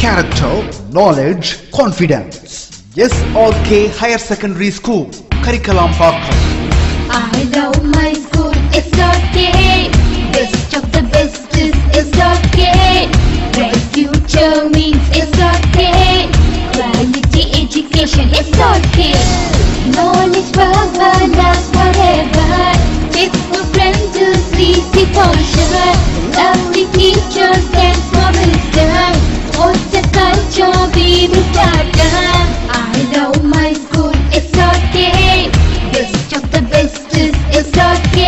character, knowledge, confidence. SRK Higher Secondary School, Karikalambakkam. I love my school, SRK. Best of the best is SRK. Bright future means SRK. Quality education, SRK. Knowledge power lasts forever. Faithful friends to see the culture. Lovely teachers and for wisdom. What's the culture we will start? I love my school, SRK. Best of the best is SRK.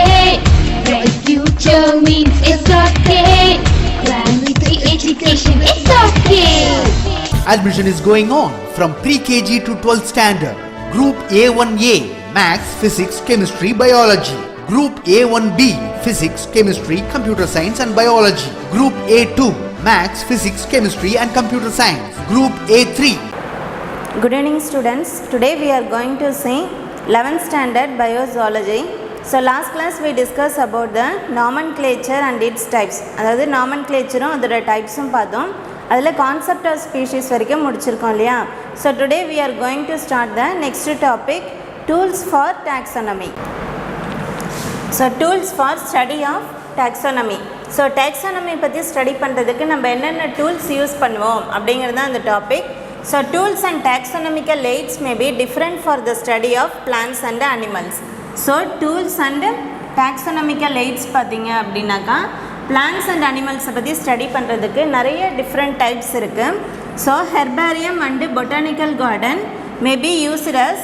Bright future means SRK. Quality education, SRK. Admission is going on from pre-KG to 12th standard. Group A1A, Maths, Physics, Chemistry, Biology. Group A1B, Physics, Chemistry, Computer Science and Biology. Group A2, Maths, Physics, Chemistry and Computer Science. Group A3. Good evening students. Today we are going to see 11th standard Biozoology. So last class we discussed about the nomenclature and its types. அதாவது nomenclatureம் அதோட typesம் பார்த்தோம். அதில் concept of species வரைக்கும் முடிச்சிருக்கோம் இல்லையா. So today we are going to start the next topic, tools for taxonomy. So tools for study of taxonomy. So taxonomy பற்றி study பண்ணுறதுக்கு நம்ம என்னென்ன டூல்ஸ் யூஸ் பண்ணுவோம் அப்படிங்கிறது தான் அந்த topic. So tools and taxonomical aids may be different for the study of plants and animals. So tools and taxonomical aids பார்த்தீங்க அப்படின்னாக்கா plants and animals பற்றி ஸ்டடி பண்ணுறதுக்கு நிறைய different types இருக்குது. So herbarium and botanical garden may be used as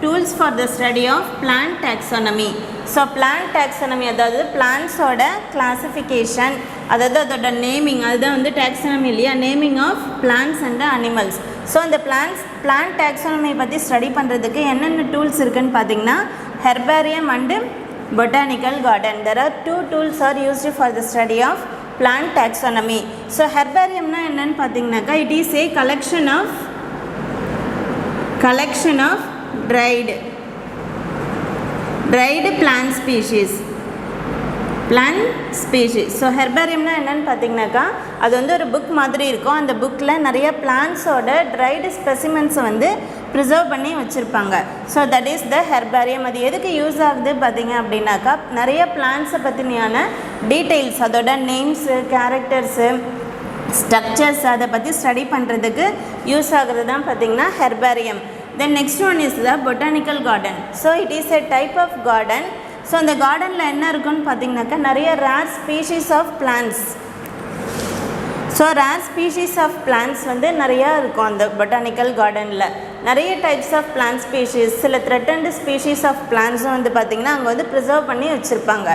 tools for the study of plant taxonomy. So plant taxonomy அதாவது பிளான்ஸோட classification, அதாவது அதோட naming, அதுதான் வந்து taxonomy இல்லையா, naming of plants and animals. So அந்த பிளான்ட் டாக்ஸானமி பற்றி study பண்ணுறதுக்கு என்னென்ன டூல்ஸ் இருக்குதுன்னு பார்த்தீங்கன்னா herbarium and botanical garden. There are 2 tools are used for the study of plant taxonomy. So ஹெர்பேரியம்னா என்னன்னு பார்த்தீங்கன்னாக்கா it is a collection of dried plant species. So ஹெர்பேரியம்னா என்னென்னு பார்த்தீங்கன்னாக்கா அது வந்து ஒரு புக் மாதிரி இருக்கும். அந்த புக்கில் நிறைய பிளான்ஸோட ட்ரைடு ஸ்பெசிமென்ஸை வந்து ப்ரிசர்வ் பண்ணி வச்சுருப்பாங்க. So that is the herbarium. அது எதுக்கு யூஸ் ஆகுது பார்த்தீங்க அப்படின்னாக்கா நிறைய பிளான்ஸை பற்றியான டீட்டெயில்ஸ், அதோட நேம்ஸு, கேரக்டர்ஸு, ஸ்ட்ரக்சர்ஸ் அதை பற்றி ஸ்டடி பண்ணுறதுக்கு யூஸ் ஆகுறது தான் பார்த்திங்கன்னா herbarium. Then next one is the botanical garden. So it is a type of garden. So அந்த கார்டனில் என்ன இருக்குன்னு பார்த்தீங்கன்னாக்கா நிறைய rare species of plants. So rare species of plants வந்து நிறையா இருக்கும் அந்த பொட்டானிக்கல் கார்டனில். நிறைய டைப்ஸ் ஆஃப் பிளான்ட் ஸ்பீஷீஸ், சில த்ரெட்டன்டு ஸ்பீஷீஸ் ஆஃப் பிளான்ட்ஸும் வந்து பார்த்திங்கன்னா அங்கே வந்து ப்ரிசர்வ் பண்ணி வச்சுருப்பாங்க.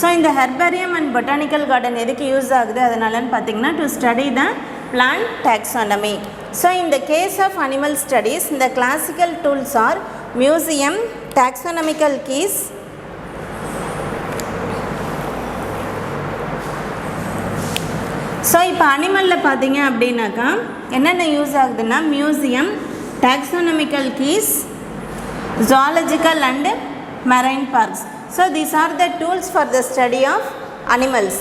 ஸோ இந்த ஹெர்பேரியம் அண்ட் பொட்டானிக்கல் கார்டன் எதுக்கு யூஸ் ஆகுது அதனாலன்னு பார்த்தீங்கன்னா to study the plant taxonomy. So in the case of animal studies, the classical tools are museum, taxonomical keys, so இப்போ அனிமலில் பார்த்தீங்க அப்படின்னாக்கா என்னென்ன யூஸ் ஆகுதுன்னா museum, taxonomical keys, zoological and marine parks. So these are the tools for the study of animals.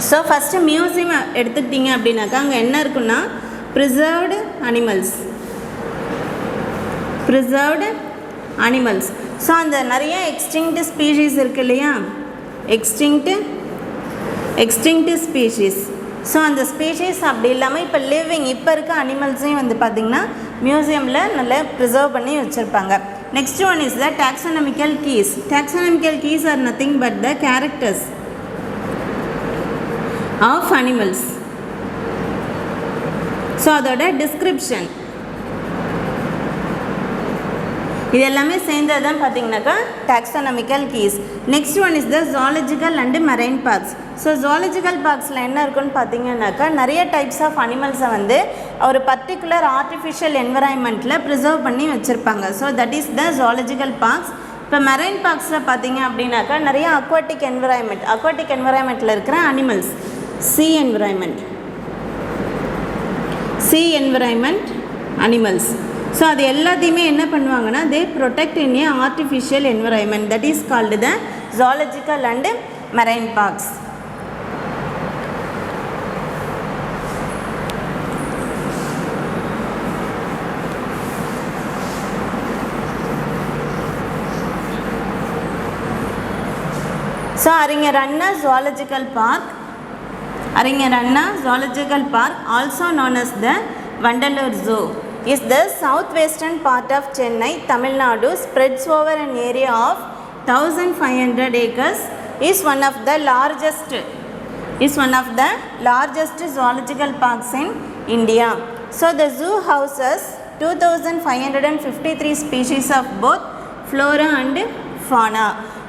So first museum எடுத்துக்கிட்டிங்க அப்படின்னாக்கா அங்கே என்ன இருக்குன்னா ப்ரிசர்வ்டு அனிமல்ஸ். ஸோ அந்த நிறைய எக்ஸ்டிங்க்ட் ஸ்பீஷீஸ் இருக்குது இல்லையா, எக்ஸ்டிங்க்ட் ஸ்பீஷீஸ். ஸோ அந்த ஸ்பீஷீஸ் அப்படி இல்லாமல் இப்போ லிவிங் இப்போ இருக்க அனிமல்ஸையும் வந்து பார்த்திங்கன்னா மியூசியமில் நல்லா ப்ரிசர்வ் பண்ணி வச்சுருப்பாங்க. Next one is the taxonomical keys. Taxonomical keys are nothing but the characters of animals. So அதோட டிஸ்கிரிப்ஷன் இது எல்லாமே சேர்ந்தது தான் பார்த்தீங்கன்னாக்கா taxonomical keys. Next one is the zoological and marine parks. So zoological பார்க்ஸில் என்ன இருக்குன்னு பார்த்தீங்கன்னாக்கா நிறைய டைப்ஸ் ஆஃப் அனிமல்ஸை வந்து ஒரு பர்டிகுலர் ஆர்டிஃபிஷியல் என்விரான்மெண்ட்டில் ப்ரிசர்வ் பண்ணி வச்சுருப்பாங்க. So that is the zoological parks. இப்போ மெரைன் பார்க்ஸில் பார்த்தீங்க அப்படின்னாக்கா நிறைய அக்வாட்டிக் என்விரான்மெண்ட்டில் இருக்கிற animals, sea environment animals. So அது எல்லாத்தையுமே என்ன பண்ணுவாங்கன்னா they protect in a artificial environment, that is called the zoological and marine parks. So Arignar Anna zoological park, Arignar Anna zoological park also known as the Vandalur Zoo is the southwestern part of Chennai, Tamil Nadu, spreads over an area of 1500 acres, is one of the largest zoological parks in India. So the zoo houses 2553 species of both flora and fauna.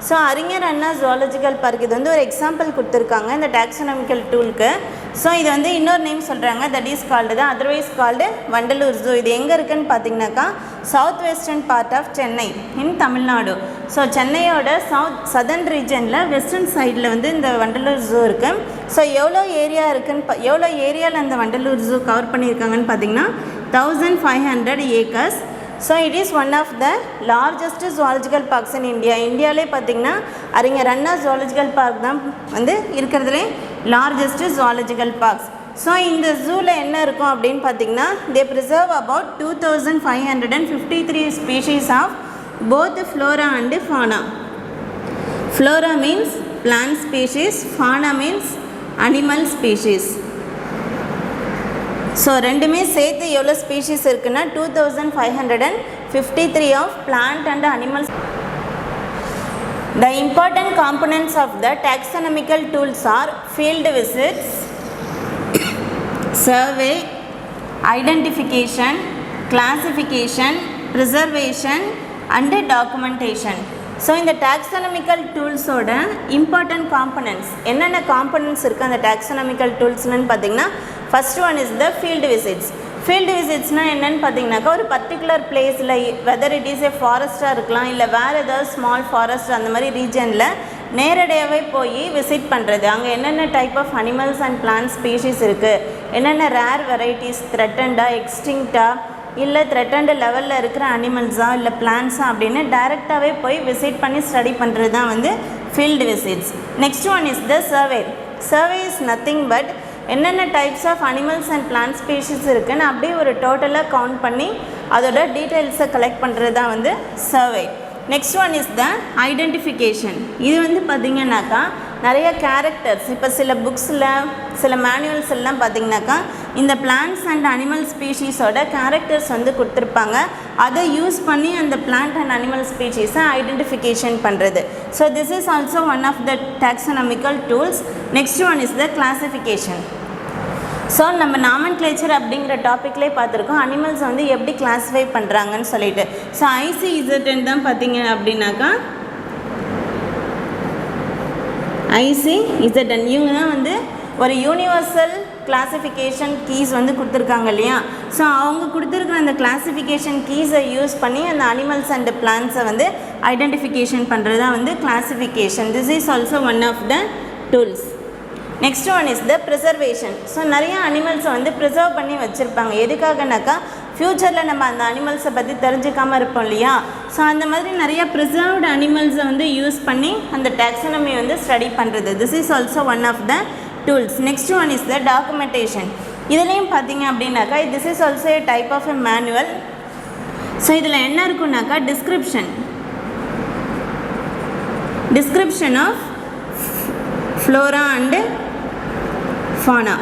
So Arignar Anna zoological park இது வந்து ஒரு example கொடுத்துருக்காங்க இந்த taxonomical டூலுக்கு. So இது வந்து இன்னொரு name சொல்கிறாங்க, that is called தான் அதர்வைஸ் கால்டு வண்டலூர் ஜூ. இது எங்கே இருக்குதுன்னு பார்த்தீங்கன்னாக்கா south western part of Chennai in Tamil Nadu. So சென்னையோட சதர்ன் ரீஜனில் வெஸ்டர்ன் சைடில் வந்து இந்த வண்டலூர் ஜூ இருக்குது. ஸோ எவ்வளோ ஏரியா இருக்குன்னு எவ்வளோ ஏரியாவில் அந்த வண்டலூர் ஜூ கவர் பண்ணியிருக்காங்கன்னு பார்த்தீங்கன்னா 1500 acres. So it is one of the largest zoological parks in India. இந்தியாவிலே பார்த்திங்கன்னா அறிஞர் அண்ணா ஜுவாலஜிக்கல் பார்க் தான் வந்து இருக்கிறதுலே லார்ஜஸ்ட் ஜுவாலஜிக்கல் பார்க்ஸ். ஸோ இந்த ஜூவில் என்ன இருக்கும் அப்படின்னு பார்த்திங்கன்னா they preserve about 2553 species of both flora and fauna. Flora means plant species, fauna means animal species. So ரெண்டுமே சேர்த்து எவ்வளோ ஸ்பீஷீஸ் இருக்குன்னா 2553 of plant and animals. The important components of the taxonomical tools are field visits, survey, identification, classification, preservation and documentation. So இந்த taxonomical டூல்ஸோட important components என்னென்ன components இருக்குது அந்த taxonomical டூல்ஸ்னு பார்த்தீங்கன்னா first one is the field visits. Field விசிட்ஸ்னால் என்னென்னு பார்த்தீங்கன்னாக்கா ஒரு பர்டிகுலர் பிளேஸில் வெதர் இட் இஸ் ஏ ஃபாரஸ்ட்டாக இருக்கலாம் இல்லை வேறு ஏதாவது ஸ்மால் ஃபாரஸ்ட் அந்த மாதிரி ரீஜனில் நேரடியாகவே போய் விசிட் பண்ணுறது. அங்கே என்னென்ன type of animals and plant species இருக்குது, என்னென்ன ரேர் வெரைட்டிஸ், த்ரெட்டண்டாக, எக்ஸ்டிங்க்டாக, இல்லை த்ரெட்டண்டு லெவலில் இருக்கிற அனிமல்ஸா இல்லை பிளான்ஸா அப்படின்னு டைரெக்டாகவே போய் விசிட் பண்ணி ஸ்டடி பண்ணுறது தான் வந்து field visits. Next one is the survey. Survey is nothing but என்னென்ன types of animals and plant species இருக்குதுன்னு அப்படியே ஒரு டோட்டலாக கவுண்ட் பண்ணி அதோட டீட்டெயில்ஸை கலெக்ட் பண்ணுறது தான் வந்து survey. Next one is the identification. இது வந்து பார்த்திங்கனாக்கா நிறைய கேரக்டர்ஸ், இப்போ சில புக்ஸில் சில மேனுவல்ஸ் எல்லாம் பார்த்திங்கனாக்கா இந்த பிளான்ட்ஸ் அண்ட் அனிமல் ஸ்பீஷீஸோட கேரக்டர்ஸ் வந்து கொடுத்துருப்பாங்க. அதை யூஸ் பண்ணி அந்த பிளான்ட் அண்ட் அனிமல் ஸ்பீஷீஸை ஐடென்டிஃபிகேஷன் பண்ணுறது. So this is also one of the taxonomical tools. Next one is the classification. So நம்ம நாமன்க்ளேச்சர் அப்படிங்கிற டாப்பிக்லேயே பார்த்துருக்கோம் அனிமல்ஸ் வந்து எப்படி கிளாஸிஃபை பண்ணுறாங்கன்னு சொல்லிட்டு. ஸோ ICZN தான் பார்த்தீங்க அப்படின்னாக்கா ICZN இவங்க தான் வந்து ஒரு யூனிவர்சல் கிளாசிஃபிகேஷன் கீஸ் வந்து கொடுத்துருக்காங்க இல்லையா. ஸோ அவங்க கொடுத்துருக்குற அந்த கிளாசிஃபிகேஷன் கீஸை யூஸ் பண்ணி அந்த அனிமல்ஸ் அண்ட் பிளான்ஸை வந்து ஐடென்டிஃபிகேஷன் பண்ணுறது தான் வந்து classification. This is also one of the tools. Next one is the preservation. So நிறைய அனிமல்ஸை வந்து ப்ரிசர்வ் பண்ணி வச்சுருப்பாங்க. எதுக்காகனாக்கா ஃப்யூச்சரில் நம்ம அந்த அனிமல்ஸை பற்றி தெரிஞ்சுக்காமல் இருப்போம் இல்லையா. ஸோ அந்த மாதிரி நிறைய ப்ரிசர்வ்டு அனிமல்ஸை வந்து யூஸ் பண்ணி அந்த டாக்ஸானமி வந்து ஸ்டடி பண்ணுறது. This is also one of the tools. Next one is the documentation. இதுலேயும் பார்த்தீங்க அப்படின்னாக்கா this is also a type of a manual. So இதில் என்ன இருக்குன்னாக்கா description of flora and fauna,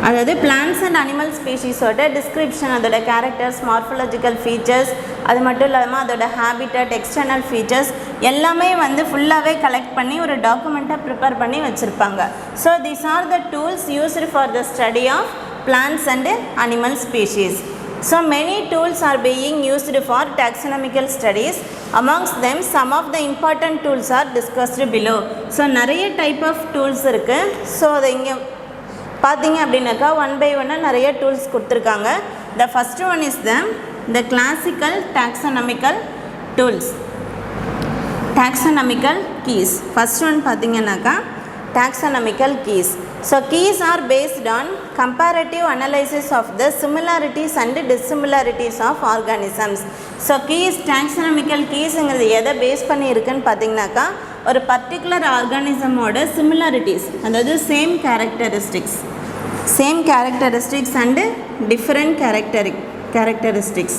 அதாவது பிளான்ட்ஸ் அண்ட் அனிமல் ஸ்பீஷீஸோட டிஸ்கிரிப்ஷன், அதோட கேரக்டர்ஸ், மார்ஃபோலஜிக்கல் ஃபீச்சர்ஸ், அது மட்டும் இல்லாமல் அதோட ஹேபிட்டட், எக்ஸ்டர்னல் ஃபீச்சர்ஸ் எல்லாமே வந்து ஃபுல்லாகவே கலெக்ட் பண்ணி ஒரு டாக்குமெண்ட்டாக ப்ரிப்பேர் பண்ணி வச்சுருப்பாங்க. So these are the tools used for the study of plants and animal species. So many tools are being used for taxonomical studies. Amongst them, some of the important tools are discussed below. So நிறைய type of tools இருக்குது. So அதை இங்கே பார்த்தீங்க அப்படின்னாக்கா one by ஒன்னாக நிறைய tools கொடுத்துருக்காங்க. The first one is the classical taxonomical tools. Taxonomical keys. First one பார்த்தீங்கன்னாக்கா taxonomical keys. So keys are based on comparative analysis of the similarities and dissimilarities of organisms. So keys, taxonomical keysங்கிறது எதை base பண்ணி இருக்குன்னு பார்த்தீங்கன்னாக்கா ஒரு particular ஆர்கானிசமோட similarities, அதாவது same characteristics and different characteristics.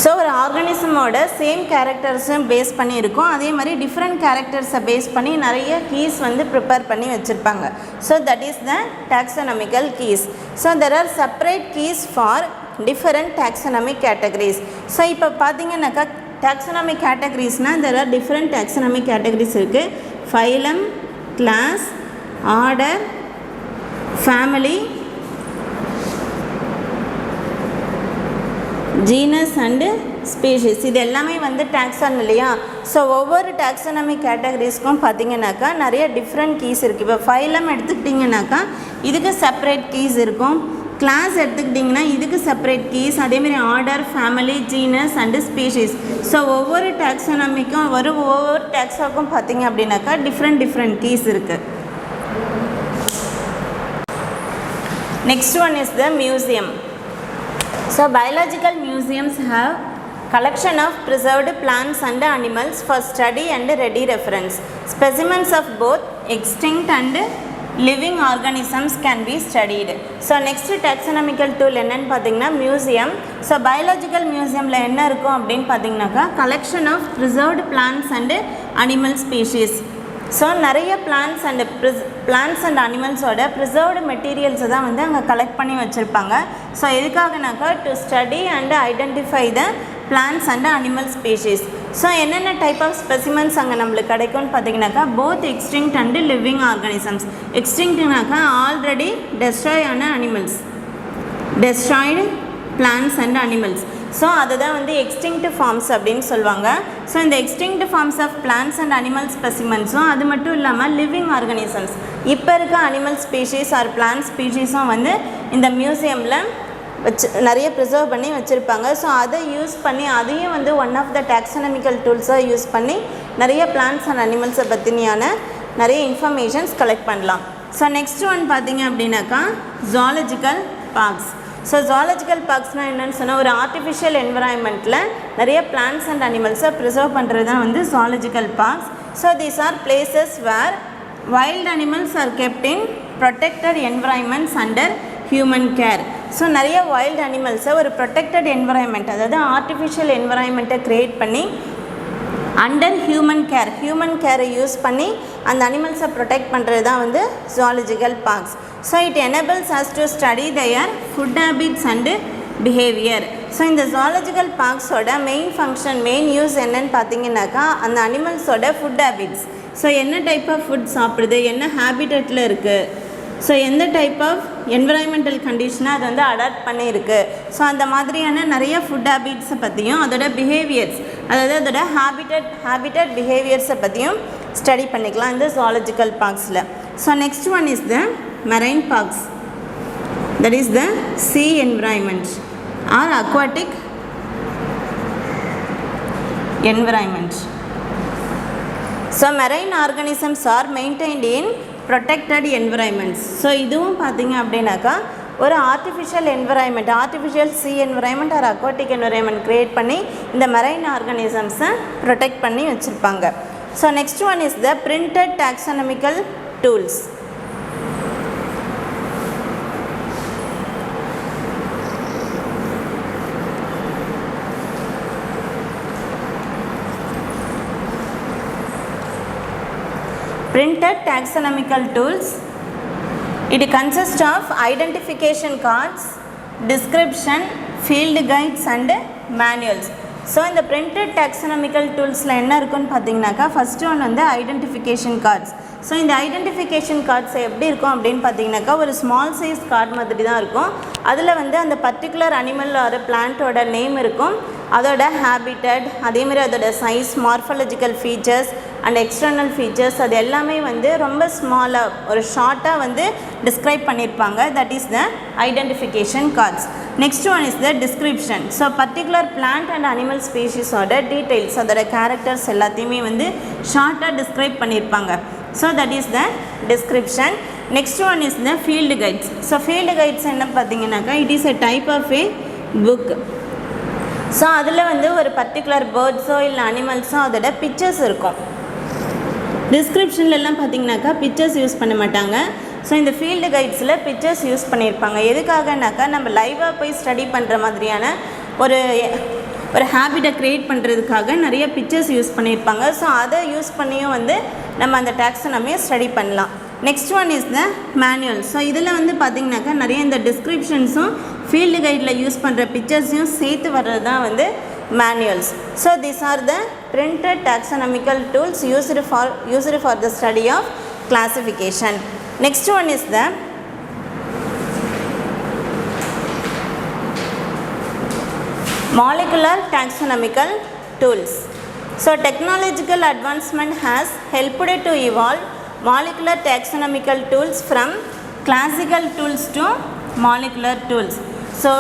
So ஒரு ஆர்கானிசமோட same கேரக்டர்ஸும் base பண்ணி இருக்கும். அதே மாதிரி டிஃப்ரெண்ட் கேரக்டர்ஸை பேஸ் பண்ணி நிறைய கீஸ் வந்து ப்ரிப்பேர் பண்ணி வச்சுருப்பாங்க. So that is the taxonomical keys. So there are separate keys for different taxonomic categories. So இப்போ பார்த்தீங்கன்னாக்கா டாக்ஸானமிக் கேட்டகரிஸ்னால் there are different taxonomic categories இருக்குது. Phylum, class, order, family, genus and species. இது எல்லாமே வந்து டாக்ஸான் இல்லையா? ஸோ ஒவ்வொரு taxonomic கேட்டகரிஸ்க்கும் பார்த்தீங்கன்னாக்கா நிறைய டிஃப்ரெண்ட் கீஸ் இருக்குது. இப்போ ஃபைலம் எடுத்துக்கிட்டிங்கனாக்கா இதுக்கு செப்பரேட் கீஸ் இருக்கும். கிளாஸ் எடுத்துக்கிட்டிங்கன்னா இதுக்கு செப்பரேட் கீஸ். அதேமாதிரி order, family, genus and species. So ஒவ்வொரு டாக்ஸானமிக்கும் ஒவ்வொரு டாக்ஸாக்கும் பார்த்தீங்க அப்படின்னாக்கா டிஃப்ரெண்ட் கீஸ் இருக்குது. Next one is the museum. So biological museums have collection of preserved plants and animals for study and ready reference. Specimens of both extinct and living organisms can be studied. So next taxonomical tool என்னன்னு பார்த்தீங்கன்னா museum. So biological மியூசியமில் என்ன இருக்கும் அப்படின்னு பார்த்தீங்கன்னாக்கா collection of preserved plants and animal species. So நிறைய plants and அனிமல்ஸோட preserved மெட்டீரியல்ஸை தான் வந்து அங்கே கலெக்ட் பண்ணி வச்சுருப்பாங்க. ஸோ எதுக்காகனாக்கா to study and identify the plants and animal species. So என்னென்ன டைப் ஆஃப் ஸ்பெசிமென்ஸ் அங்கே நம்மளுக்கு கிடைக்கும்னு பார்த்தீங்கன்னாக்கா both extinct and living organisms. எக்ஸ்டிங்க்ட்னாக்கா ஆல்ரெடி டெஸ்ட்ராய் ஆன animals, destroyed plants and animals. So அதுதான் வந்து எக்ஸ்டிங்க்ட் ஃபார்ம்ஸ் அப்படின்னு சொல்லுவாங்க. ஸோ இந்த extinct forms of plants and animal ஸ்பெசிமென்ஸும் அது மட்டும் இல்லாமல் லிவிங் ஆர்கானிசம்ஸ் இப்போ இருக்க அனிமல் ஸ்பீஷீஸ் ஆர் பிளான்ட் ஸ்பீஷீஸும் வந்து இந்த மியூசியமில் நிறைய ப்ரிசர்வ் பண்ணி வச்சுருப்பாங்க. ஸோ அதை யூஸ் பண்ணி அதையும் வந்து ஒன் ஆஃப் த டாக்ஸானமிக்கல் டூல்ஸாக யூஸ் பண்ணி நிறைய பிளான்ட்ஸ் அண்ட் அனிமல்ஸை பற்றினியான நிறைய இன்ஃபர்மேஷன்ஸ் கலெக்ட் பண்ணலாம். ஸோ நெக்ஸ்ட் ஒன் பார்த்தீங்க அப்படின்னாக்கா ஜுவாலஜிக்கல் பார்க்ஸ். ஸோ ஜுவாலஜிக்கல் பார்க்ஸ்னால் என்னென்னு சொன்னால் ஒரு ஆர்டிஃபிஷியல் என்விரான்மெண்ட்டில் நிறைய பிளான்ட்ஸ் அண்ட் அனிமல்ஸை ப்ரிசர்வ் பண்ணுறது தான் வந்து zoological parks. So these are places where wild animals are kept in protected environments under human care. So நிறைய வைல்டு அனிமல்ஸை ஒரு ப்ரொடெக்டட் என்விரான்மெண்ட், அதாவது ஆர்டிஃபிஷியல் என்விரான்மெண்ட்டை க்ரியேட் பண்ணி அண்டர் ஹியூமன் கேரை யூஸ் பண்ணி அந்த அனிமல்ஸை ப்ரொடெக்ட் பண்ணுறது தான் வந்து zoological parks. So it enables us to study their food habits and behaviour. So இந்த ஜுவாலஜிக்கல் பார்க்ஸோட மெயின் ஃபங்க்ஷன், மெயின் யூஸ் என்னன்னு பார்த்தீங்கன்னாக்கா அந்த அனிமல்ஸோட ஃபுட் ஹேபிட்ஸ். ஸோ என்ன டைப் ஆஃப் ஃபுட் சாப்பிடுது, என்ன ஹேபிட்டட்டில் இருக்குது, ஸோ எந்த டைப் ஆஃப் என்விரான்மெண்டல் கண்டிஷனை அது வந்து அடாப்ட் பண்ணியிருக்கு. ஸோ அந்த மாதிரியான நிறைய ஃபுட் ஹேபிட்ஸை பற்றியும் அதோட பிஹேவியர்ஸ், அதாவது அதோட ஹேபிட்டட் பிஹேவியர்ஸை பற்றியும் ஸ்டடி பண்ணிக்கலாம் இந்த ஜுவாலஜிக்கல் பார்க்ஸில். So next one is the marine parks, that is the sea environment or aquatic environment. So marine organisms are maintained in protected environments. So இதுவும் பார்த்தீங்க அப்படின்னாக்கா ஒரு artificial environment, artificial C environment R aquatic environment create பண்ணி இந்த marine ஆர்கானிசம்ஸை protect பண்ணி வச்சுருப்பாங்க. So next one is the printed taxonomical tools. Printed taxonomical tools. It consists of identification cards, description, field guides and manuals. So இந்த printed taxonomical டூல்ஸில் என்ன இருக்குன்னு பார்த்தீங்கன்னாக்கா first one வந்து identification cards. So இந்த identification cards எப்படி இருக்கும் அப்படின்னு பார்த்தீங்கன்னாக்கா ஒரு ஸ்மால் சைஸ் கார்டு மாதிரி தான் இருக்கும். அதில் வந்து அந்த பர்டிகுலர் அனிமல் ஒரு பிளான்ட்டோட நேம் இருக்கும், அதோட ஹேபிட்டட், அதேமாதிரி அதோட size, morphological features and external features, அது எல்லாமே வந்து ரொம்ப ஸ்மாலாக ஒரு ஷார்ட்டாக வந்து டிஸ்கிரைப் பண்ணியிருப்பாங்க. That is the identification cards. Next one is the description. So particular plant and animal ஸ்பீஷீஸோட டீட்டெயில்ஸ், அதோட கேரக்டர்ஸ் எல்லாத்தையுமே வந்து ஷார்ட்டாக டிஸ்கிரைப் பண்ணியிருப்பாங்க. So that is the description. Next one is the field guides. So field guides என்ன பார்த்தீங்கன்னாக்கா it is a type of a book. So அதில் வந்து ஒரு பர்டிகுலர் பேர்ட்ஸோ இல்லை அனிமல்ஸோ அதோட பிக்சர்ஸ் இருக்கும். டிஸ்கிரிப்ஷன்லலாம் பார்த்தீங்கன்னாக்கா பிக்சர்ஸ் யூஸ் பண்ண மாட்டாங்க. ஸோ இந்த ஃபீல்டு கைட்ஸில் பிக்சர்ஸ் யூஸ் பண்ணியிருப்பாங்க. எதுக்காகனாக்கா நம்ம லைவாக போய் ஸ்டடி பண்ணுற மாதிரியான ஒரு ஒரு ஹேபிட்டை க்ரியேட் பண்ணுறதுக்காக நிறைய பிக்சர்ஸ் யூஸ் பண்ணியிருப்பாங்க. ஸோ அதை யூஸ் பண்ணியும் வந்து நம்ம அந்த டாக்ஸானமியை ஸ்டடி பண்ணலாம். Next one is the manual. So இதில் வந்து பார்த்திங்கனாக்கா நிறைய இந்த டிஸ்கிரிப்ஷன்ஸும் ஃபீல்டு கைடில் யூஸ் பண்ணுற பிக்சர்ஸையும் சேர்த்து வர்றது தான் வந்து manuals. So these are the printed taxonomical tools used for the study of classification. Next one is the molecular taxonomical tools. So technological advancement has helped to evolve molecular taxonomical tools from classical tools to molecular tools. So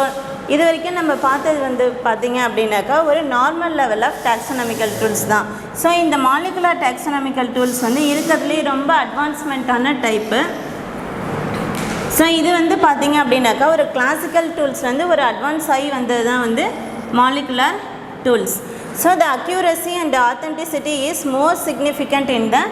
இது வரைக்கும் நம்ம பார்த்தது வந்து பார்த்திங்க அப்படின்னாக்கா ஒரு normal level of taxonomical tools தான். So இந்த மாலிகுலர் டாக்ஸானமிக்கல் டூல்ஸ் வந்து இருக்கிறதுலே ரொம்ப அட்வான்ஸ்மெண்ட்டான டைப்பு. ஸோ இது வந்து பார்த்திங்க அப்படின்னாக்கா ஒரு கிளாசிக்கல் டூல்ஸ் வந்து ஒரு அட்வான்ஸ் ஆகி வந்தது தான் வந்து molecular tools. So the accuracy and authenticity is more significant in the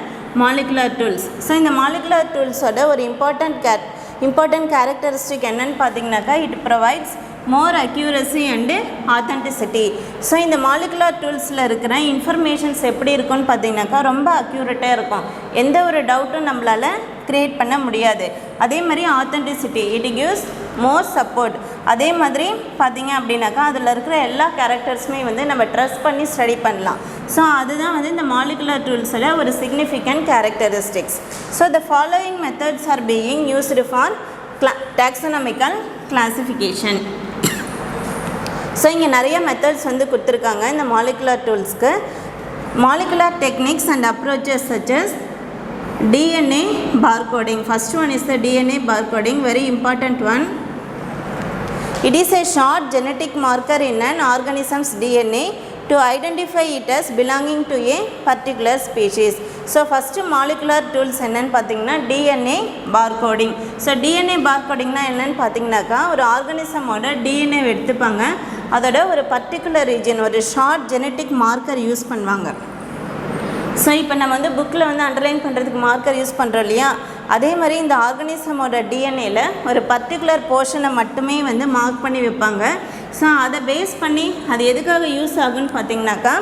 molecular tools. So இந்த மாலிகுலர் டூல்ஸோட ஒரு இம்பார்ட்டன்ட் கேரக்டரிஸ்டிக் என்னன்னு பார்த்திங்கனாக்கா it provides more accuracy and authenticity. So இந்த மாலிகுலர் டூல்ஸில் இருக்கிற இன்ஃபர்மேஷன்ஸ் எப்படி இருக்கும்னு பார்த்தீங்கன்னாக்கா ரொம்ப அக்யூரேட்டாக இருக்கும். எந்த ஒரு டவுட்டும் நம்மளால் க்ரியேட் பண்ண முடியாது. அதே மாதிரி authenticity it gives more support. அதே மாதிரி பார்த்திங்க அப்படின்னாக்கா அதில் இருக்கிற எல்லா கேரக்டர்ஸுமே வந்து நம்ம ட்ரஸ்ட் பண்ணி ஸ்டடி பண்ணலாம். ஸோ அதுதான் வந்து இந்த மாலிகுலர் டூல்ஸில் ஒரு significant characteristics. So the following methods are being used for taxonomical classification. So இங்கே நிறைய மெத்தட்ஸ் வந்து கொடுத்துருக்காங்க இந்த மாலிகுலர் டூல்ஸ்க்கு. Molecular techniques and approaches such as DNA barcoding. First one is the DNA barcoding, very important one. It is a short genetic marker in an organism's DNA to identify it as belonging to a particular species. So first molecular tools என்னென்னு பார்த்தீங்கன்னா DNA barcoding. So DNA பார்கோடிங்னா என்னென்னு பார்த்தீங்கன்னாக்கா ஒரு ஆர்கானிசமோட DNA எடுத்துப்பாங்க, அதோட ஒரு particular region ஒரு short genetic marker use பண்ணுவாங்க. ஸோ இப்போ நம்ம வந்து புக்கில் வந்து அண்டர்லைன் பண்ணுறதுக்கு மார்க்கர் யூஸ் பண்ணுறோம் இல்லையா, அதே மாதிரி இந்த ஆர்கானிசமோட டிஎன்ஏல ஒரு பர்டிகுலர் போர்ஷனை மட்டுமே வந்து மார்க் பண்ணி வைப்பாங்க. ஸோ அதை பேஸ் பண்ணி அது எதுக்காக யூஸ் ஆகுன்னு பார்த்தீங்கன்னாக்கா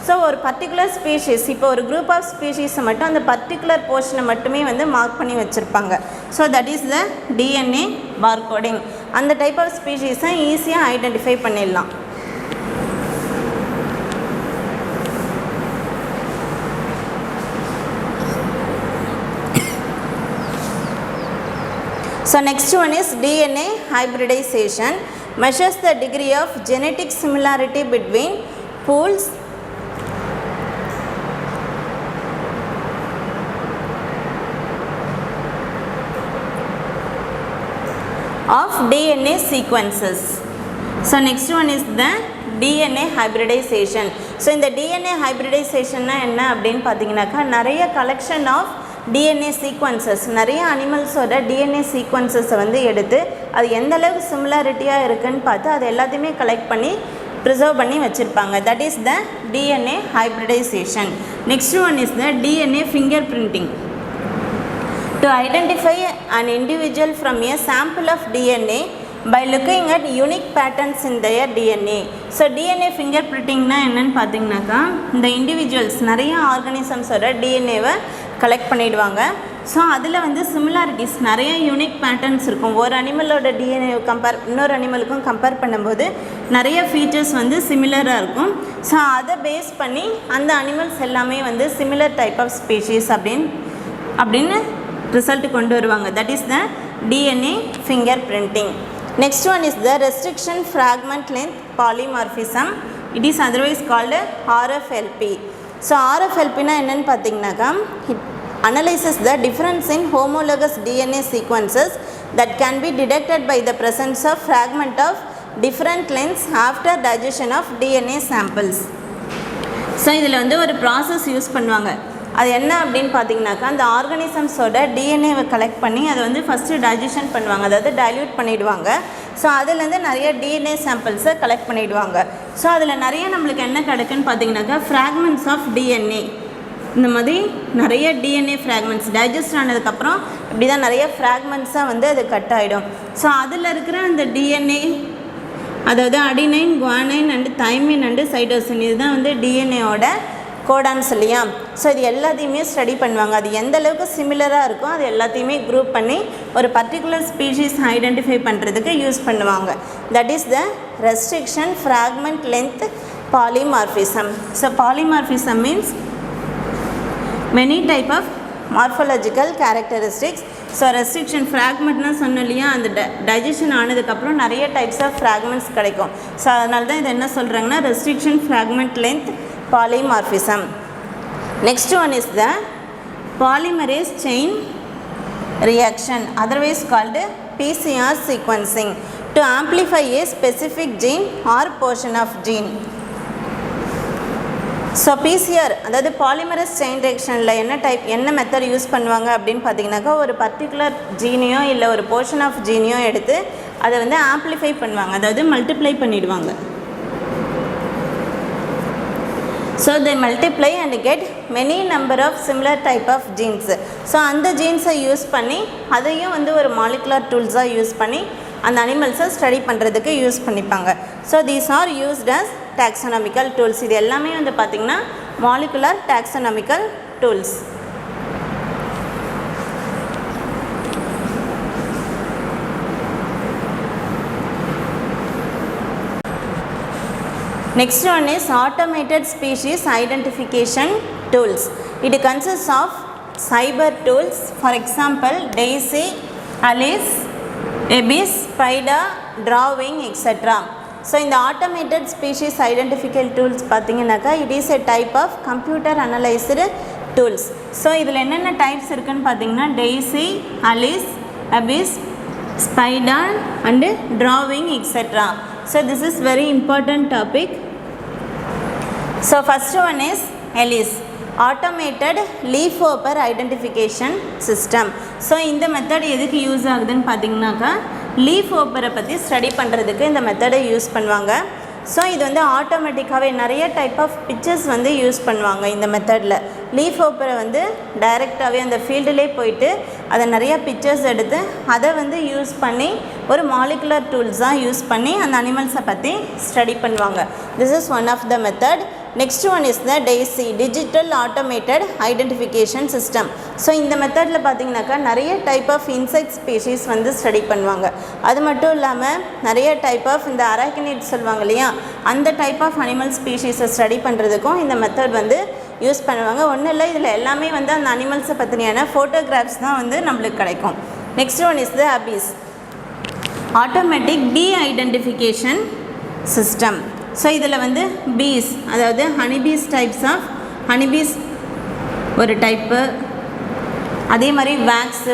ஸோ ஒரு பர்டிகுலர் ஸ்பீஷீஸ் இப்போ ஒரு குரூப் ஆஃப் ஸ்பீஷீஸை மட்டும் அந்த பர்டிகுலர் போர்ஷனை மட்டுமே வந்து மார்க் பண்ணி வச்சுருப்பாங்க. So that is the DNA barcoding. அந்த டைப் ஆஃப் ஸ்பீஷீஸை ஈஸியாக ஐடென்டிஃபை பண்ணிடலாம். So next one is DNA hybridization, measures the degree of genetic similarity between pools of DNA sequences. So next one is the DNA hybridization. So இந்த DNA hybridization என்ன அப்படின்னு பார்த்தீங்கன்னாக்கா நிறைய collection of DNA sequences, நிறைய அனிமல்ஸோட DNA சீக்வன்சஸை வந்து எடுத்து அது எந்த அளவுக்கு சிமிலாரிட்டியாக இருக்குதுன்னு பார்த்து அது எல்லாத்தையுமே கலெக்ட் பண்ணி ப்ரிசர்வ் பண்ணி வச்சுருப்பாங்க. That is the DNA hybridization. Next one is the DNA finger printing. To identify an individual from a sample of DNA by looking at unique patterns in their DNA. So DNA finger பிரிண்டிங்னா என்னென்னு பார்த்தீங்கன்னாக்கா இந்த individuals நிறைய ஆர்கானிசம்ஸோட டிஎன்ஏவை collect பண்ணிவிடுவாங்க. So அதில் வந்து similarities நிறைய unique patterns இருக்கும். ஒரு அனிமலோட டிஎன்ஏ இன்னொரு அனிமலுக்கும் கம்பேர் பண்ணும்போது நிறைய ஃபீச்சர்ஸ் வந்து சிமிலராக இருக்கும். ஸோ அதை பேஸ் பண்ணி அந்த அனிமல்ஸ் எல்லாமே வந்து சிமிலர் டைப் ஆஃப் ஸ்பீஷீஸ் அப்படின்னு ரிசல்ட் கொண்டு வருவாங்க. That is the DNA finger printing. Next one is the restriction fragment length polymorphism. It is otherwise called RFLP. So ஆர்எஃப்எல்பினா என்னென்னு பார்த்தீங்கன்னாக்கா it analyses the difference in homologous DNA sequences that can be detected by the presence of fragment of different lengths after digestion of DNA samples. So இதில் வந்து ஒரு process use பண்ணுவாங்க. அது என்ன அப்படின்னு பார்த்தீங்கன்னாக்கா அந்த ஆர்கானிசம்ஸோட டிஎன்ஏவை கலெக்ட் பண்ணி அதை வந்து ஃபஸ்ட்டு டைஜஷன் பண்ணுவாங்க, அதாவது டைல்யூட் பண்ணிவிடுவாங்க. ஸோ அதுலேருந்து நிறைய டிஎன்ஏ சாம்பிள்ஸை கலெக்ட் பண்ணிவிடுவாங்க. ஸோ அதில் நிறைய நம்மளுக்கு என்ன கிடைக்குன்னு பார்த்தீங்கன்னாக்கா ஃப்ராக்மெண்ட்ஸ் ஆஃப் டிஎன்ஏ, இந்த மாதிரி நிறைய டிஎன்ஏ ஃப்ராக்மெண்ட்ஸ் டைஜஸ்ட் ஆனதுக்கப்புறம் இப்படி தான் நிறைய ஃப்ராக்மெண்ட்ஸாக வந்து அது கட் ஆகிடும். ஸோ அதில் இருக்கிற அந்த டிஎன்ஏ அதாவது adenine, guanine and thymine and cytosine இதுதான் வந்து டிஎன்ஏவோட கோடான்ஸ் இல்லையா. ஸோ இது எல்லாத்தையுமே ஸ்டடி பண்ணுவாங்க. அது எந்த அளவுக்கு சிமிலராக இருக்கோ அது எல்லாத்தையுமே குரூப் பண்ணி ஒரு பர்டிகுலர் ஸ்பீஷீஸ் ஐடென்டிஃபை பண்ணுறதுக்கு யூஸ் பண்ணுவாங்க. That is the restriction, fragment, length, polymorphism. So polymorphism means many type of morphological characteristics. So restriction ஃப்ராக்மெண்ட்னா சொன்னோம் இல்லையா, அந்த டைஜஷன் ஆனதுக்கப்புறம் நிறைய டைப்ஸ் ஆஃப் ஃப்ராக்மெண்ட்ஸ் கிடைக்கும். ஸோ அதனால தான் இது என்ன சொல்கிறாங்கன்னா restriction, fragment, length, polymorphism. Next one is the polymerase chain reaction, otherwise called PCR sequencing, to amplify a specific gene or portion of gene. So PCR அதாவது polymerase chain ரியாக்ஷனில் என்ன method use பண்ணுவாங்க அப்படின்னு பார்த்தீங்கன்னாக்கா, ஒரு பர்டிகுலர் ஜீனியோ இல்லை ஒரு portion of ஜீனியோ எடுத்து அதை வந்து ஆம்ப்ளிஃபை பண்ணுவாங்க, அதாவது மல்டிப்ளை பண்ணிவிடுவாங்க. So they multiply and get many number of similar type of genes. So அந்த ஜீன்ஸை யூஸ் பண்ணி அதையும் வந்து ஒரு மாலிகுலர் டூல்ஸாக யூஸ் பண்ணி அந்த அனிமல்ஸை ஸ்டடி பண்ணுறதுக்கு யூஸ் பண்ணிப்பாங்க. So these are used as taxonomical tools. இது எல்லாமே வந்து பார்த்திங்கன்னா molecular taxonomical tools. Next one is automated species identification tools. It consists of cyber tools, for example Daisy, Alice, Abyss, Spider, Drawing, etc. So in the automated species identification tools பார்த்தீங்கன்னாக்கா it is a type of computer analyzed tools. So இதில் என்னென்ன types இருக்குன்னு பார்த்தீங்கன்னா Daisy, Alice, Abyss, Spider and Drawing, etc. So this is very important topic. So first one is Alice, automated leaf hopper identification system. So இந்த method எதுக்கு use ஆகுதுன்னு பார்த்தீங்கன்னாக்கா, leaf ஹோப்பரை பற்றி study பண்ணுறதுக்கு இந்த மெத்தடை யூஸ் பண்ணுவாங்க. ஸோ இது வந்து ஆட்டோமேட்டிக்காகவே நிறைய டைப் ஆஃப் பிக்சர்ஸ் வந்து யூஸ் பண்ணுவாங்க இந்த மெத்தடில். லீஃப் ஹோப்பரை வந்து டைரெக்டாகவே அந்த ஃபீல்டுலேயே போயிட்டு அதை நிறைய பிக்சர்ஸ் எடுத்து அதை வந்து யூஸ் பண்ணி ஒரு மாலிகுலர் டூல்ஸாக யூஸ் பண்ணி அந்த அனிமல்ஸை பற்றி ஸ்டடி பண்ணுவாங்க. This is one of the method. Next one is the DAISY, digital automated identification system. So இந்த மெத்தடில் பார்த்தீங்கன்னாக்கா நிறைய டைப் ஆஃப் இன்செக்ட் ஸ்பீஷீஸ் வந்து ஸ்டடி பண்ணுவாங்க. அது மட்டும் இல்லாமல் நிறைய டைப் ஆஃப் இந்த அரக்கினிட் சொல்லுவாங்க இல்லையா, அந்த டைப் ஆஃப் அனிமல் ஸ்பீஷீஸை ஸ்டடி பண்ணுறதுக்கும் இந்த மெத்தட் வந்து யூஸ் பண்ணுவாங்க. ஒன்றும் இல்லை, இதில் எல்லாமே வந்து அந்த அனிமல்ஸை பற்றியான ஃபோட்டோகிராஃப்ஸ் தான் வந்து நம்மளுக்கு கிடைக்கும். Next one is the ABIS, automatic the identification system. So இதில் வந்து பீஸ், அதாவது ஹனிபீஸ் டைப்ஸ் ஆஃப் ஹனிபீஸ் ஒரு டைப்பு, அதே மாதிரி வேக்ஸு,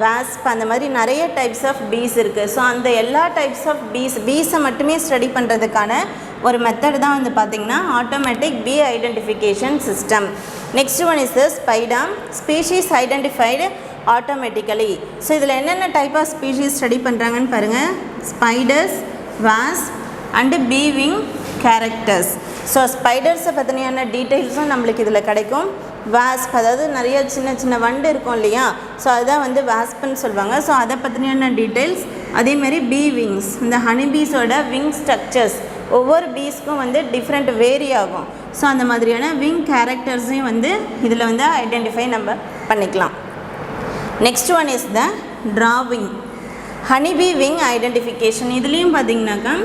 வாஸ்ப், அந்த மாதிரி நிறைய டைப்ஸ் ஆஃப் பீஸ் இருக்குது. ஸோ அந்த எல்லா டைப்ஸ் ஆஃப் பீஸை மட்டுமே ஸ்டடி பண்ணுறதுக்கான ஒரு மெத்தட் தான் வந்து பார்த்திங்கன்னா automatic bee identification system. Next one is the spider, species identified automatically. So இதில் என்னென்ன டைப் ஆஃப் ஸ்பீஷீஸ் ஸ்டடி பண்ணுறாங்கன்னு பாருங்கள், spiders, wasp and bee wing characters. So ஸ்பைடர்ஸை பற்றியான டீட்டெயில்ஸும் நம்மளுக்கு இதில் கிடைக்கும். வாஸ்ப், அதாவது நிறைய சின்ன சின்ன வண்டு இருக்கும் இல்லையா, ஸோ அதுதான் வந்து வாஸ்ப்னு சொல்லுவாங்க. ஸோ அதை பற்றியான டீட்டெயில்ஸ். அதேமாதிரி பீ விங்ஸ், இந்த ஹனிபீஸோட விங் ஸ்ட்ரக்சர்ஸ் ஒவ்வொரு பீஸ்க்கும் வந்து டிஃப்ரெண்ட் வேரி ஆகும். ஸோ அந்த மாதிரியான விங் கேரக்டர்ஸையும் வந்து இதில் வந்து ஐடென்டிஃபை நம்ம பண்ணிக்கலாம். Next one is the drawing, honeybee wing identification. இதுலேயும் பார்த்திங்கனாக்கா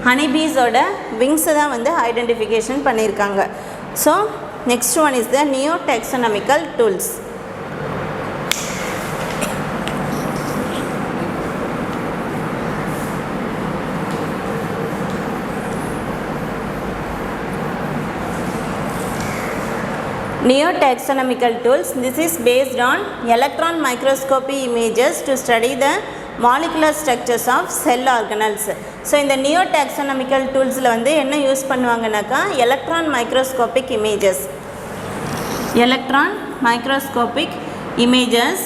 ஹனிபீஸோட விங்ஸை தான் வந்து ஐடென்டிஃபிகேஷன் பண்ணியிருக்காங்க. So next one is the neo taxonomical tools. Neo-taxonomical tools, this is based on electron microscopy images to study the molecular structures of cell organelles. So இந்த neo taxonomical டூல்ஸில் வந்து என்ன யூஸ் பண்ணுவாங்கனாக்கா, எலக்ட்ரான் மைக்ரோஸ்கோபிக் இமேஜஸ்,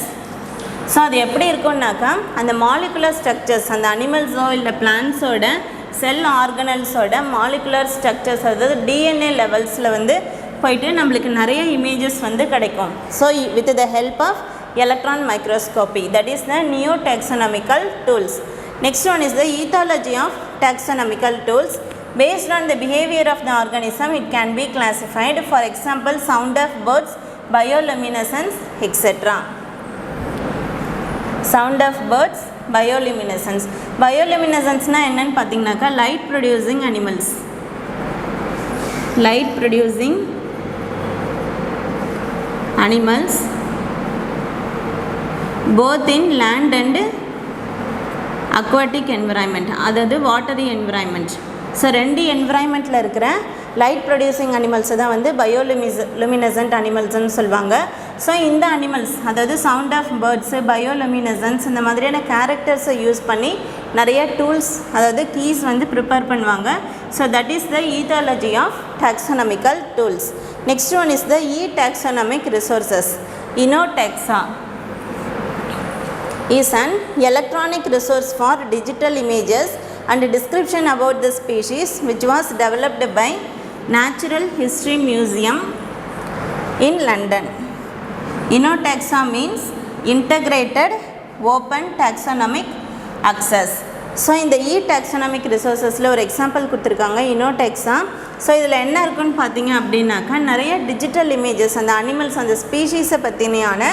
ஸோ அது எப்படி இருக்கும்னாக்கா அந்த molecular structures, அந்த அனிமல்ஸோ இல்லை பிளான்ஸோட செல் ஆர்கனல்ஸோட மாலிகுலர் ஸ்ட்ரக்சர்ஸ், அதாவது டிஎன்ஏ லெவல்ஸில் வந்து போயிட்டு நம்மளுக்கு நிறைய இமேஜஸ் வந்து கிடைக்கும். So with the help of electron microscopy, that is the neo taxonomical tools. Next one is the ethology of taxonomical tools. Based on the behavior of the organism, it can be classified. For example, sound of birds, bioluminescence, etc. Sound of birds, bioluminescence. Bioluminescence na என்னன்னு பார்த்தீங்கன்னாக்கா light producing animals. Light producing animals both in land and aquatic environment, அதாவது watery environment. So ரெண்டு என்விரான்மெண்ட்டில் இருக்கிற light producing அனிமல்ஸை தான் வந்து பயோலுமினசன்ட் அனிமல்ஸ்ன்னு சொல்லுவாங்க. So இந்த animals அதாவது சவுண்ட் ஆஃப் பேர்ட்ஸு, பயோலுமினசன்ஸ் இந்த மாதிரியான கேரக்டர்ஸை யூஸ் பண்ணி நிறைய டூல்ஸ் அதாவது கீஸ் வந்து ப்ரிப்பேர் பண்ணுவாங்க. So that is the ethology of taxonomical tools. Next one is the taxonomic resources. INOTAXA is an electronic resource for digital images and description about the species which was developed by Natural History Museum in London. Inotaxa means integrated open taxonomic access. So இந்த taxonomic ரிசோர்ஸஸில் ஒரு example கொடுத்துருக்காங்க இனோடெக்ஸா. So இதில் என்ன இருக்குன்னு பார்த்தீங்க அப்படின்னாக்கா நிறைய digital images அந்த அனிமல்ஸ் அந்த ஸ்பீஷீஸை பற்றியான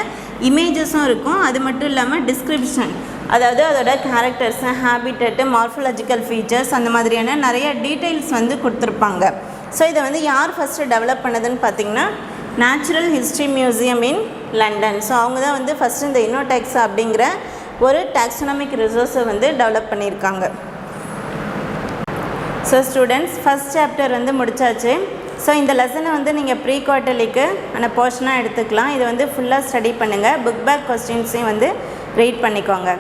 இமேஜஸும் இருக்கும். அது மட்டும் இல்லாமல் டிஸ்கிரிப்ஷன் அதாவது அதோட கேரக்டர்ஸு, ஹேபிட்டட்டு, மார்ஃபலாஜிக்கல் ஃபீச்சர்ஸ் அந்த மாதிரியான நிறைய டீட்டெயில்ஸ் வந்து கொடுத்துருப்பாங்க. ஸோ இதை வந்து யார் ஃபஸ்ட்டு டெவலப் பண்ணதுன்னு பார்த்தீங்கன்னா natural history museum in London. So அவங்க தான் வந்து ஃபஸ்ட்டு இந்த இனோடெக்ஸா அப்படிங்கிற ஒரு டாக்ஸானமிக் ரிசோர்ஸை வந்து டெவலப் பண்ணியிருக்காங்க. ஸோ ஸ்டூடெண்ட்ஸ் ஃபஸ்ட் சாப்டர் வந்து முடித்தாச்சு. ஸோ இந்த லெசனை வந்து நீங்கள் ப்ரீ குவார்ட்டர்லிக்கு அந்த போர்ஷனாக எடுத்துக்கலாம். இதை வந்து ஃபுல்லாக ஸ்டடி பண்ணுங்கள். புக் பேக் கொஸ்டின்ஸையும் வந்து ரீட் பண்ணிக்கோங்க.